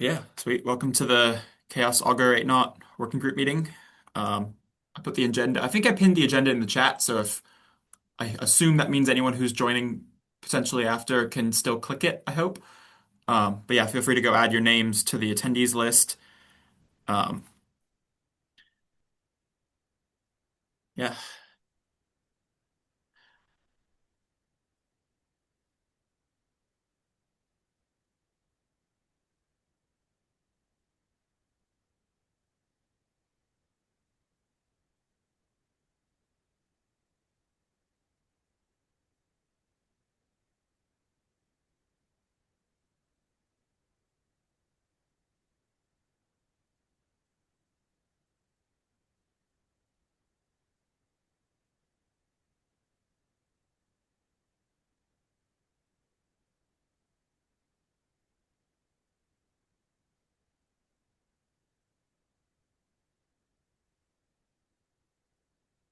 Yeah, sweet. Welcome to the Chaos Augur 8 Knot working group meeting. I put the agenda. I think I pinned the agenda in the chat, so if I assume that means anyone who's joining potentially after can still click it, I hope. But yeah, feel free to go add your names to the attendees list. Um, yeah.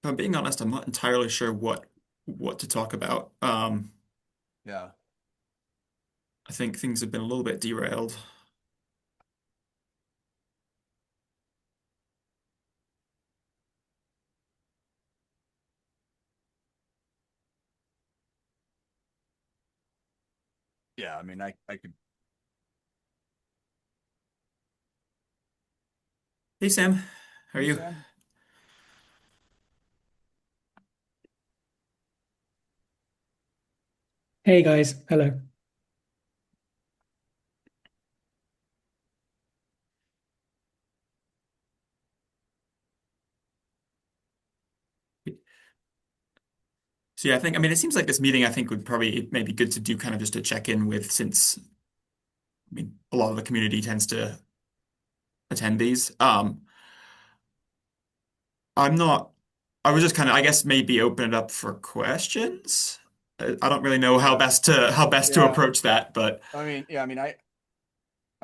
If I'm being honest, I'm not entirely sure what to talk about. Yeah. I think things have been a little bit derailed. Yeah. I mean, I could. Hey Sam, how are Hey, you? Sam. Hey guys, hello. So yeah, I mean, it seems like this meeting, I think would probably maybe good to do kind of just a check-in with since I mean, a lot of the community tends to attend these. I'm not, I was just kind of, I guess maybe open it up for questions. I don't really know Yeah. how best to Yeah. approach that, but I mean, yeah. I mean, I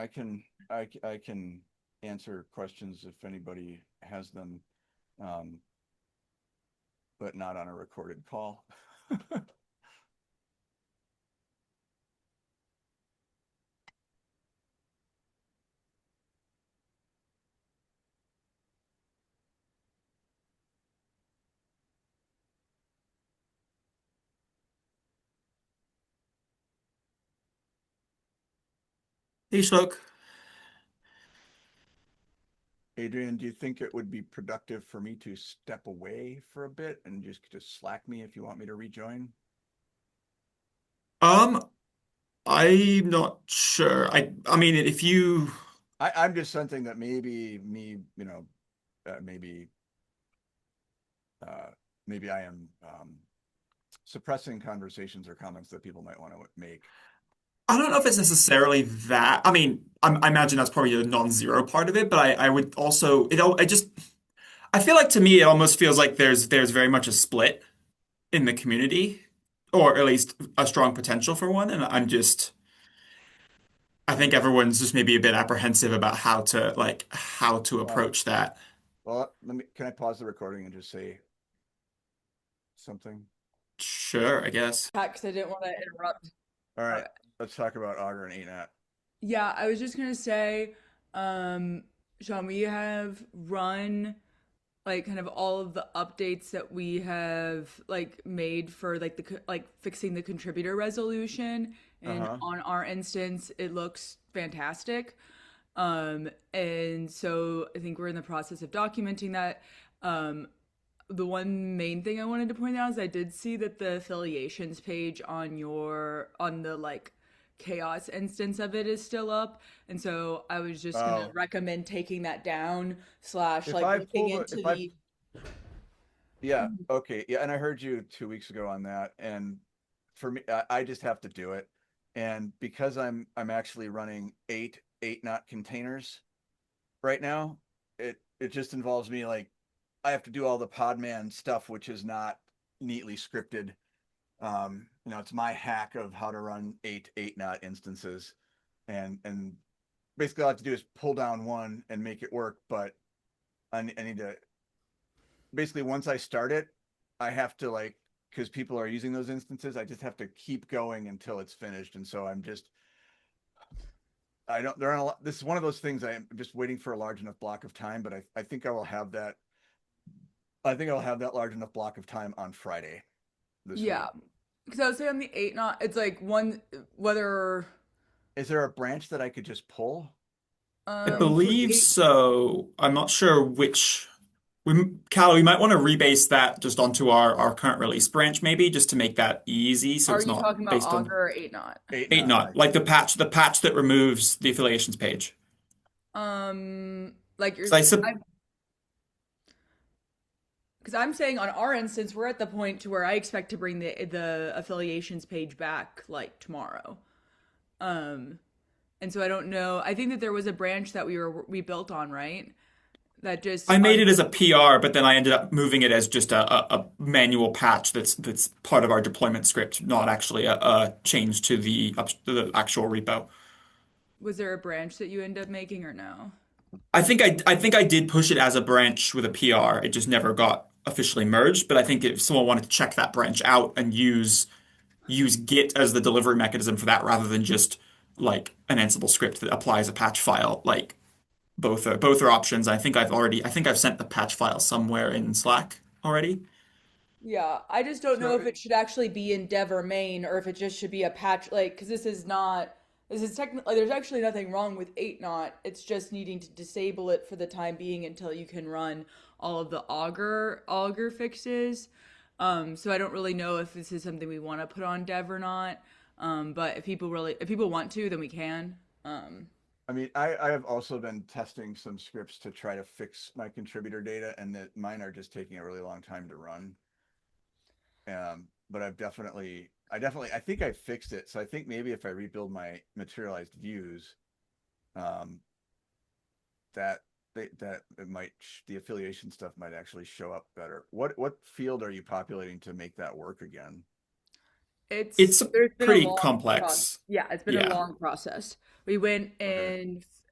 can, I can answer questions if anybody has them, um, but not on a recorded call. hey, Shloke. Adrian, do you think it would be productive for me to step away for a bit and just slack me if you want me to rejoin? Um, I'm not sure. I mean, if you, I'm just sensing that maybe me, maybe, uh, maybe I am suppressing conversations or comments that people might want to make. I don't know if it's necessarily that. I mean, I imagine that's probably a non-zero part of it, but I would also, I just, I feel like to me, it almost feels like there's very much a split in the community, or at least a strong potential for one, and I think everyone's just maybe a bit apprehensive about how to Well, approach that. can I pause the recording and just say something? Sure, I guess. Yeah, because I didn't want to interrupt. All right, Okay. let's talk about Augur and ANAT. Yeah, I was just gonna say, um, Sean, we have run like kind of all of the updates that we have like made for like like fixing the contributor resolution, and Uh-huh. on our instance, it looks fantastic. And so I think we're in the process of documenting that. Um, the one main thing I wanted to point out is I did see that the affiliations page on the like chaos instance of it is still up. And so I was just gonna Oh, recommend taking that down slash if like I looking pull the into if I the yeah, okay. Yeah, and I heard you 2 weeks ago on that. And for me, I just have to do it. And because I'm actually running eight knot containers right now, it just involves me like I have to do all the Podman stuff, which is not neatly scripted. It's my hack of how to run eight knot instances. And basically all I have to do is pull down one and make it work, but I need to basically once I start it, I have to like because people are using those instances, I just have to keep going until it's finished. And so I'm just I don't. There aren't a lot. This is one of those things. I'm just waiting for a large enough block of time, but I think I will have that. I think I'll have that large enough block of time on Friday this Yeah, week. because I would say on the 8 knot, it's like one whether Is there a branch that I could just pull? I for believe eight. so. I'm not sure which. Cal, we might want to rebase that just onto our current release branch, maybe, just to make that easy, so Are it's you not talking about based on Augur or 8 knot? Eight eight knot. knot, like the patch that removes the affiliations page. Like you're, Because I sub because I'm saying on our instance, we're at the point to where I expect to bring the affiliations page back like tomorrow. Um, and so I don't know. I think that there was a branch that we built on, right? That just I made on it as a PR, but then I ended up moving it as just a manual patch that's part of our deployment script, not actually a change to the actual repo. was there a branch that you end up making or no? I think I did push it as a branch with a PR. It just never got officially merged. But I think if someone wanted to check that branch out and use Git as the delivery mechanism for that rather than just like an Ansible script that applies a patch file, like both are options. I think I've sent the patch file somewhere in Slack already. Yeah, I just don't know So if it should actually be in dev or main or if it just should be a patch, like, because this is technically, there's actually nothing wrong with 8 knot. It's just needing to disable it for the time being until you can run all of the Augur fixes. So I don't really know if this is something we want to put on dev or not. But if people want to, then we can. I mean, I have also been testing some scripts to try to fix my contributor data, and that mine are just taking a really long time to run. But I think I fixed it. So I think maybe if I rebuild my materialized views, um, that that it might the affiliation stuff might actually show up better. What field are you populating to make that work again? It's a There's been a pretty long process. complex. Yeah, it's been a Yeah. long process. We went Okay.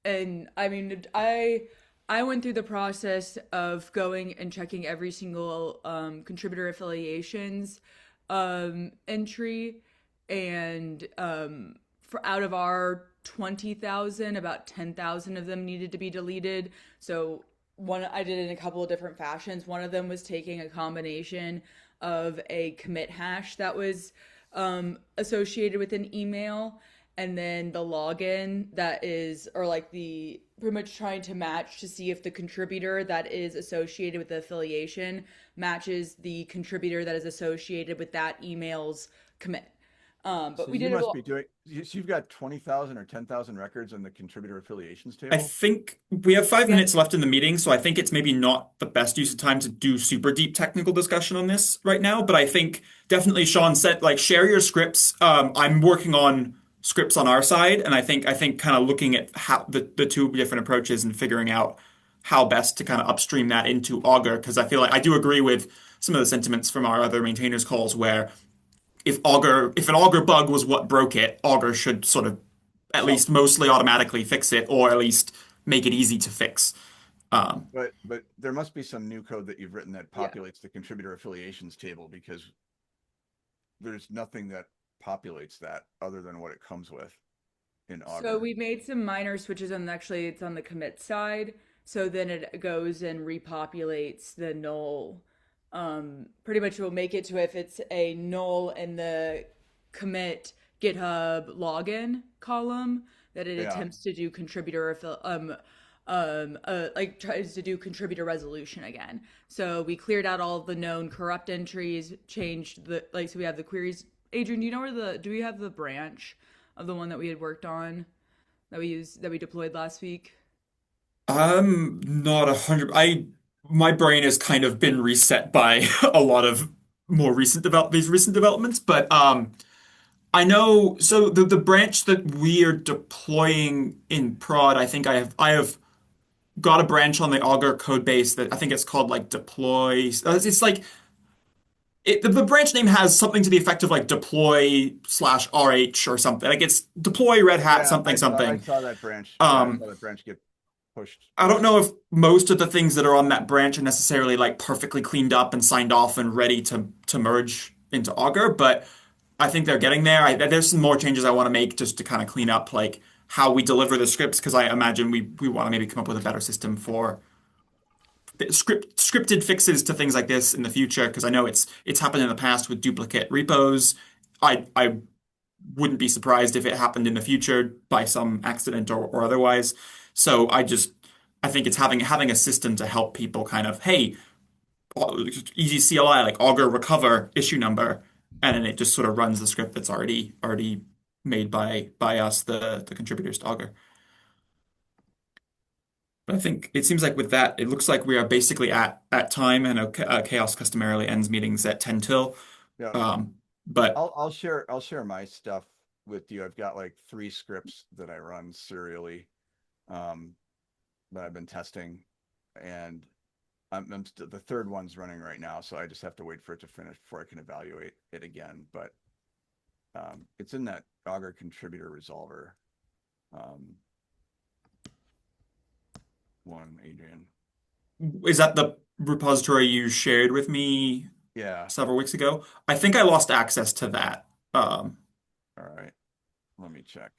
and I mean I went through the process of going and checking every single contributor affiliations entry, and for out of our 20,000, about 10,000 of them needed to be deleted. So one I did it in a couple of different fashions. One of them was taking a combination of a commit hash that was associated with an email, and then the login that is, or like the pretty much trying to match to see if the contributor that is associated with the affiliation matches the contributor that is associated with that email's commit. But So we you did it must all. be doing. So you've got 20,000 or 10,000 records in the contributor affiliations I table. think we have five Yeah. minutes left in the meeting, so I think it's maybe not the best use of time to do super deep technical discussion on this right now. But I think definitely Sean said like share your scripts. I'm working on scripts on our side, and I think kind of looking at how the two different approaches and figuring out how best to kind of upstream that into Augur, because I feel like I do agree with some of the sentiments from our other maintainers calls where if an Augur bug was what broke it, Augur should sort of at Well, least mostly automatically fix it, or at least make it easy to fix. Um, but there must be some new code that you've written that Yeah. populates the contributor affiliations table, because there's nothing that populates that other than what it comes with in So Augur. we made some minor switches, and actually it's on the commit side. So then it goes and repopulates the null. Pretty much will make it to if it's a null in the commit GitHub login column that it Yeah, attempts to do like tries to do contributor resolution again. So we cleared out all the known corrupt entries, changed the like so we have the queries. Adrian, do you know where the do we have the branch of the one that we had worked on that we deployed last week? I'm not 100. My brain has kind of been reset by a lot of these recent developments, but I know. So the branch that we are deploying in prod, I have got a branch on the Augur code base that I think it's called like deploy. It's like the branch name has something to the effect of like deploy slash RH or something. Like it's deploy Red Hat yeah, something I something. saw that branch. Yeah, I Um, saw that branch get pushed I don't know recently. if most of the things that are on that branch are necessarily like perfectly cleaned up and signed off and ready to merge into Augur, but I think they're getting there. There's some more changes I want to make just to kind of clean up like how we deliver the scripts because I imagine we want to maybe come up with a better system for scripted fixes to things like this in the future because I know it's happened in the past with duplicate repos. I wouldn't be surprised if it happened in the future by some accident or otherwise. So I think it's having a system to help people kind of, hey, easy CLI like Augur recover issue number, and then it just sort of runs the script that's already made by us, the contributors to Augur. But I think it seems like with that, it looks like we are basically at time, and Chaos customarily ends meetings at 10 till. Yeah. Um, but I'll share my stuff with you. I've got like 3 scripts that I run serially, um, that I've been testing, and the third one's running right now, so I just have to wait for it to finish before I can evaluate it again. But it's in that Augur contributor resolver one, Adrian. is that the repository you shared with me Yeah. several weeks ago? I think I lost access to that. All right. Let me check.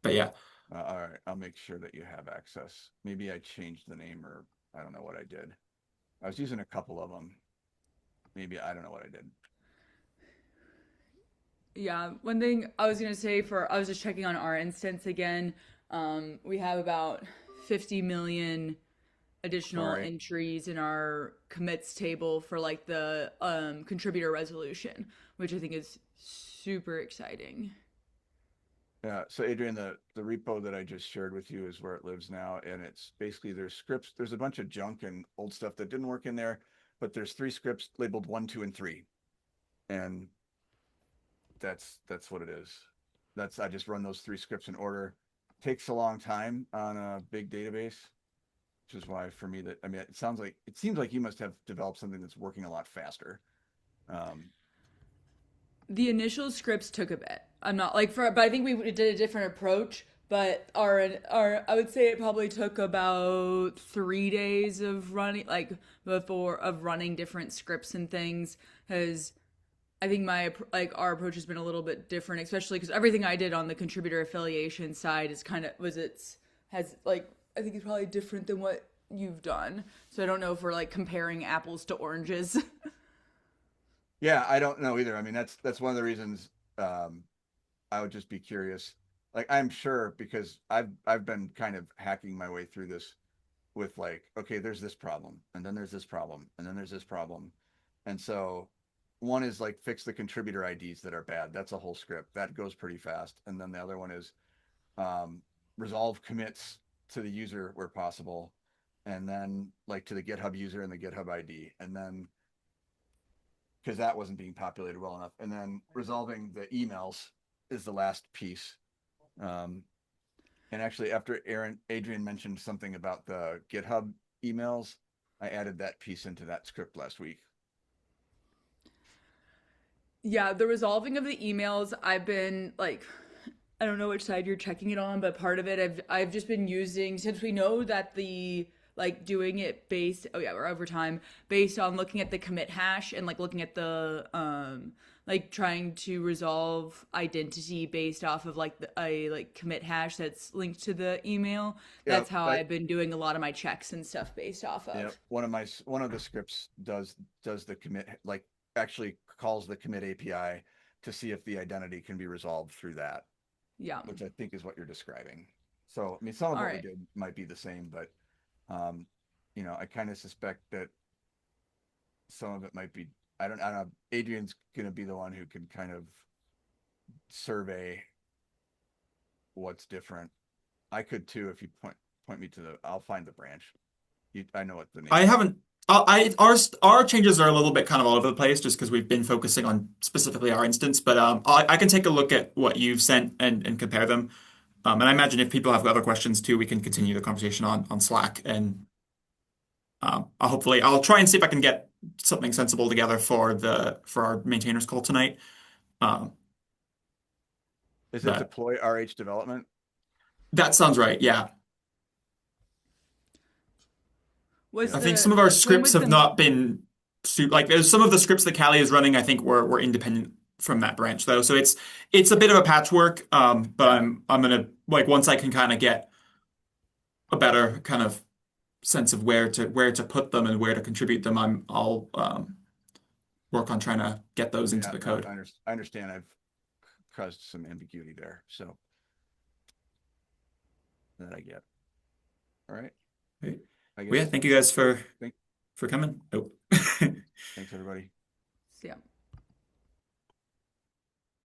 But yeah. All right. I'll make sure that you have access. Maybe I changed the name, or I don't know what I did. I was using a couple of them. Maybe I don't know what I did. Yeah, one thing I was gonna say for I was just checking on our instance again. We have about 50 million additional Sorry. entries in our commits table for like the contributor resolution, which I think is super exciting. Yeah. So Adrian, the repo that I just shared with you is where it lives now, and it's basically there's scripts. There's a bunch of junk and old stuff that didn't work in there, but there's 3 scripts labeled 1, 2, and 3, and that's what it is. That's I just run those 3 scripts in order. Takes a long time on a big database, which is why for me that I mean it seems like you must have developed something that's working a lot faster. Um, The initial scripts took a bit. I'm not like for, but I think we did a different approach. But our I would say it probably took about 3 days of running, like before of running different scripts and things. Because I think my like our approach has been a little bit different, especially because everything I did on the contributor affiliation side is kind of was it's has like I think it's probably different than what you've done. So I don't know if we're like comparing apples to oranges. yeah, I don't know either. I mean that's one of the reasons I would just be curious. Like I'm sure because I've been kind of hacking my way through this with like, okay, there's this problem, and then there's this problem, and then there's this problem. And so one is like fix the contributor IDs that are bad. That's a whole script. That goes pretty fast. And then the other one is um, resolve commits to the user where possible. And then like to the GitHub user and the GitHub ID. And then because that wasn't being populated well enough. And then resolving the emails is the last piece. Um, and actually, after Adrian mentioned something about the GitHub emails, I added that piece into that script last week. Yeah, the resolving of the emails, I've been like I don't know which side you're checking it on, but part of it I've just been using since we know that the like doing it based oh yeah, we're over time based on looking at the commit hash and like looking at the like trying to resolve identity based off of like a like commit hash that's linked to the email. Yeah, That's how I've been doing a lot of my checks and stuff based off yeah. of. One of the scripts does the commit, like actually calls the commit API to see if the identity can be resolved through that, Yeah. which I think is what you're describing. So I mean, some of All what we right. did might be the same, but um, I kind of suspect that some of it might be. I don't know. Adrian's going to be the one who can kind of survey what's different. I could too if you point me to the. I'll find the branch. I know what the name I is. haven't. Our changes are a little bit kind of all over the place just because we've been focusing on specifically our instance. But I can take a look at what you've sent and compare them. And I imagine if people have other questions too, we can continue the conversation on Slack. And I'll try and see if I can get something sensible together for our maintainers call tonight. Um, Is it but deploy RH development? that sounds right. Yeah, Was I Yeah. think some of the our when scripts was have the not been like there's some of the scripts that Callie is running. I think were independent. from that branch though. So it's a bit of a patchwork. But I'm gonna like once I can kind of get a better kind of sense of where to put them and where to contribute them, I'll work on trying to get those into Yeah, the no, code. I understand. I've caused some ambiguity there, so that I get. All right. Right. I Well, yeah, guess. thank you guys Thank, thank, for coming. Oh. thanks everybody. So, yeah.